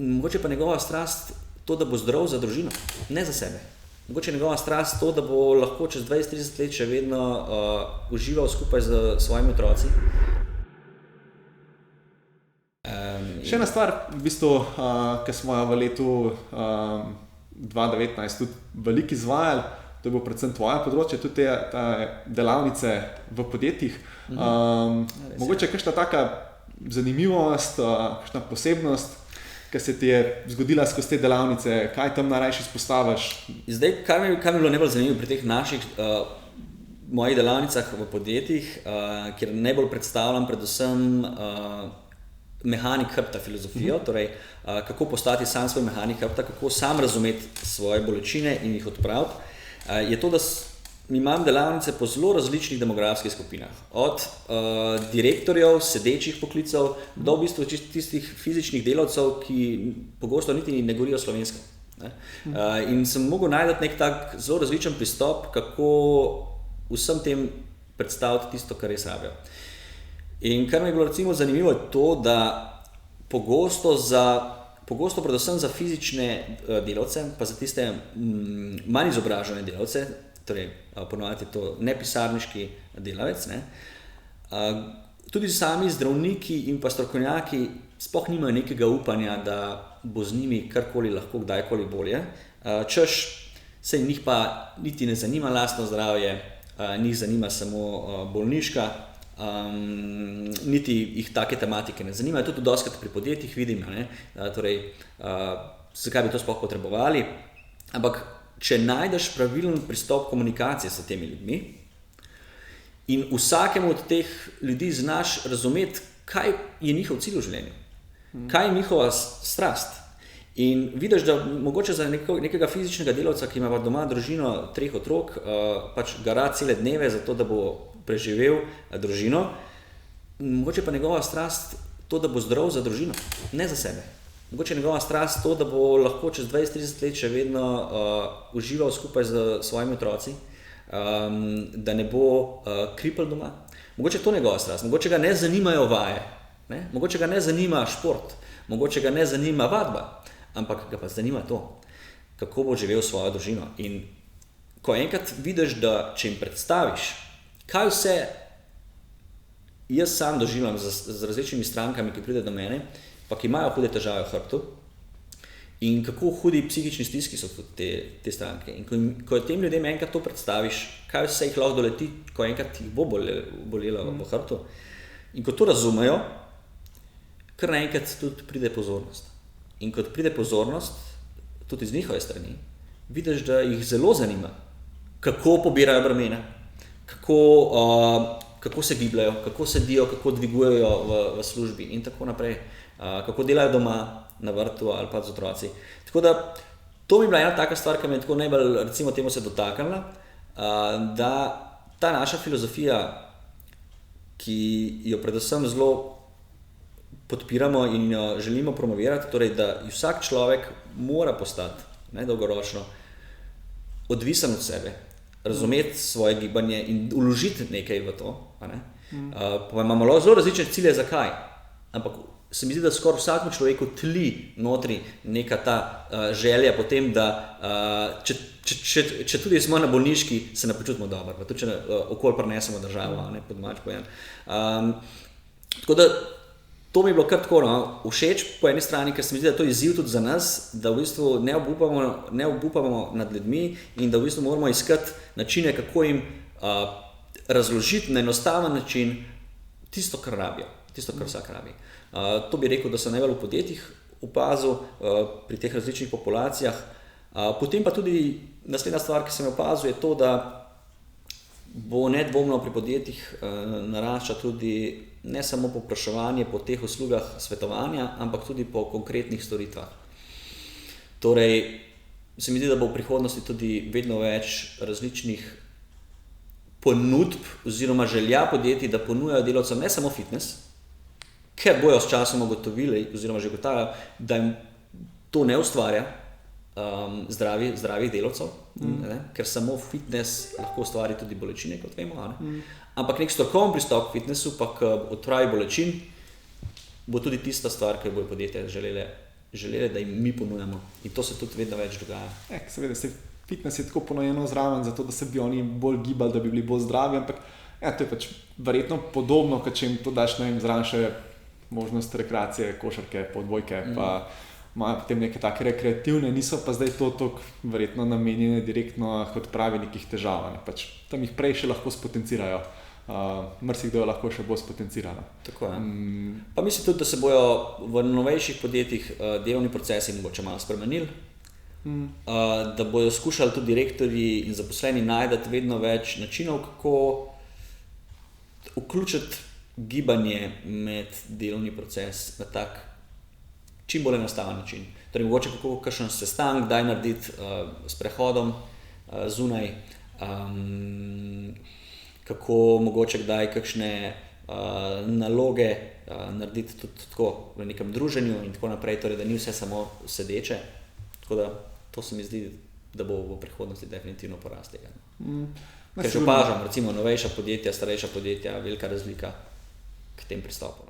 Mogoče pa njegova strast to, da bo zdrav za družino, ne za sebe. Mogoče njegova strast to, da bo lahko čez 20-30 let še vedno užival skupaj z svojimi otroci. Še ena stvar, v bistvu, ki smo jo v letu 2019 tudi veliko izvajali, to je bilo predvsem tvoje področje, tudi te delavnice v podjetjih. Mogoče kakšna taka zanimivost, kakšna posebnost, ki se ti je zgodila skozi te delavnice, kaj tam najrajši izpostaviš? Zdaj, kaj mi je bilo najbolj zanimivo pri teh naših mojih delavnicah v podjetjih, kjer najbolj predstavljam predvsem mehanik hrbta filozofijo, torej kako postati sam svoj mehanik hrbta, kako sam razumeti svoje bolečine in jih odpraviti, je to, da imam delavnice po zelo različnih demografskih skupinah. Od direktorjev, sedečih poklicev, do v bistvu tistih fizičnih delavcev, ki pogosto niti ne govorijo slovensko. In sem mogel najti nek tak zelo različen pristop, kako vsem tem predstaviti tisto, kar res rabijo. In kar mi je bilo recimo zanimivo je to, da pogosto predvsem za fizične delavce, pa za tiste manj izobražene delavce, torej ponovadi je to nepisarniški delavec, tudi sami zdravniki in pa strokovnjaki sploh nimajo nekega upanja, da bo z njimi karkoli lahko kdajkoli bolje. Češ se njih pa niti ne zanima lastno zdravje, njih zanima samo bolniška, niti jih take tematike ne zanimajo. Tudi dostikrat pri podjetjih vidim, torej, zakaj bi to sploh potrebovali, ampak če najdeš pravilen pristop komunikacije s temi ljudmi in vsakemu od teh ljudi znaš razumeti, kaj je njihov cilj v življenju, kaj je njihova strast. In vidiš, da mogoče za nekega fizičnega delavca, ki ima doma družino 3 otrok, pač gara cele dneve za to, da bo preživel družino, mogoče pa njegova strast to, da bo zdrav za družino, ne za sebe. Mogoče njegova strast to, da bo lahko čez 20-30 let še vedno užival skupaj z svojimi otroci, da ne bo kripl doma. Mogoče to njegova strast, mogoče ga ne zanimajo vaje, mogoče ga ne zanima šport, mogoče ga ne zanima vadba, ampak ga pa zanima to, kako bo živel svojo družino. In ko enkrat vidiš, da če jim predstaviš, kaj vse jaz sam doživljam z različnimi strankami, ki pride do mene, pa ki imajo hude težave v hrbtu in kako hudi psihični stiski so tudi te stranke. In ko tem ljudem enkrat to predstaviš, kaj vse jih lahko doleti, ko enkrat jih bo bolela v hrbtu, in ko to razumejo, kar naenkrat tudi pride pozornost. In ko pride pozornost, tudi z njihove strani, vidiš, da jih zelo zanima, kako pobirajo bremena, kako se gibljajo, kako sedijo, kako dvigujejo v službi in tako naprej, kako delajo doma na vrtu ali pa z otroci. Tako da to mi je bila ena taka stvar, ki me je tako najbolj recimo temu se dotaknila, da ta naša filozofija, ki jo predvsem zelo podpiramo in jo želimo promovirati, torej da vsak človek mora postati dolgoročno odvisen od sebe, razumeti svoje gibanje in vložiti nekaj v to. Pa imamo zelo različne cilje, zakaj, ampak se mi zdi, da skoraj vsakemu človeku tli notri neka ta želja po tem, da če tudi smo na bolniški, se ne počutimo dobro, pa tudi če okoli prinesemo državo, pod mač pojem. Tako da to mi je bilo kar tako všeč po eni strani, ker se mi zdi, da to je izziv tudi za nas, da v bistvu ne obupamo nad ljudmi in da v bistvu moramo iskati načine, kako jim razložiti na enostaven način tisto, kar rabijo, tisto, kar vsak rabi. To bi rekel, da sem najbolj v podjetjih opazil pri teh različnih populacijah. Potem pa tudi naslednja stvar, ki sem jo opazil, je to, da bo nedvomno pri podjetjih narašča tudi ne samo povpraševanje po teh uslugah svetovanja, ampak tudi po konkretnih storitvah. Torej, se mi zdi, da bo v prihodnosti tudi vedno več različnih ponudb oziroma želja podjetij, da ponujajo delavcem ne samo fitness, ker bojo s časom ugotovili oziroma že ugotavljajo, da jim to ne ustvarja zdravih delavcev, ker samo fitness lahko ustvari tudi bolečine, kot vemo. Ampak nek strokoven pristop k fitnessu pa k odpravi bolečin bo tudi tista stvar, ki jo bojo podjetja želeli, da jim mi ponujamo. In to se tudi vedno več dogaja. Seveda, fitness je tako ponujeno zraven, zato da se bi oni bolj gibali, da bi bili bolj zdravi, ampak to je pač verjetno podobno, kot če jim to daš, ne vem, zraven še možnost rekreacije, košarke, podbojke, pa imajo potem neke take rekreativne, niso pa zdaj to toliko verjetno namenjene direktno kot pravi nekih težav. Pač tam jih prej še lahko spotencirajo. Marsikdo jo lahko še bolj spotencirano. Tako je. Pa mislim tudi, da se bojo v novejših podjetjih delovni procesi mogoče malo spremenili, da bojo skušali tudi direktorji in zaposleni najdati vedno več načinov, kako vključiti gibanje med delovni proces na tak čim bolj enostaven način. Torej, mogoče kako kakšen sestanek, kdaj narediti s prehodom zunaj, kako mogoče kdaj kakšne naloge narediti tudi tako v nekem druženju in tako naprej, torej, da ni vse samo sedeče. Tako da to se mi zdi, da bo v prihodnosti definitivno porast tega. Ker že opažam, recimo novejša podjetja, starejša podjetja, velika razlika k tem pristopu.